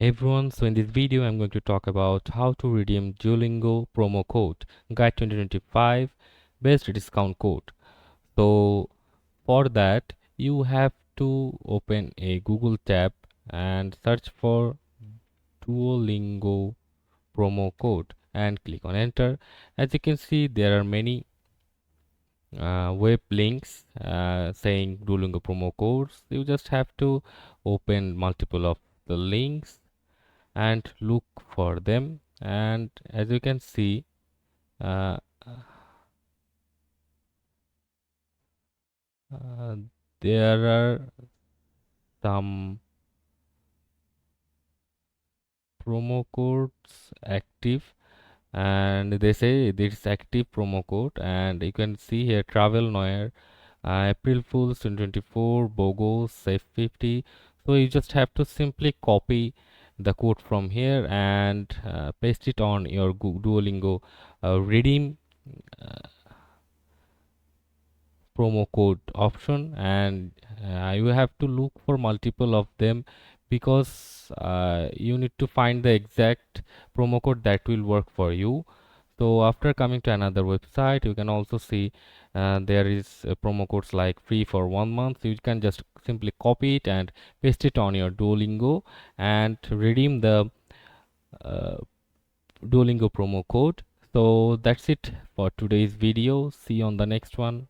Everyone, so in this video I'm going to talk about how to redeem Duolingo promo code guide 2025 best discount code. So for that you have to open a Google tab and search for Duolingo promo code and click on enter. As you can see, there are many web links saying Duolingo promo codes. You just have to open multiple of the links and look for them, and as you can see, uh, uh, there are some promo codes active, and they say this active promo code, and you can see here travel noir, April Fools 2024, Bogos Safe 50. So you just have to simply copy the code from here and paste it on your Duolingo redeem promo code option, and you have to look for multiple of them because you need to find the exact promo code that will work for you. So after coming to another website, you can also see there is promo codes like free for 1 month. You can just simply copy it and paste it on your Duolingo and redeem the uh, Duolingo promo code. So that's it for today's video. See you on the next one.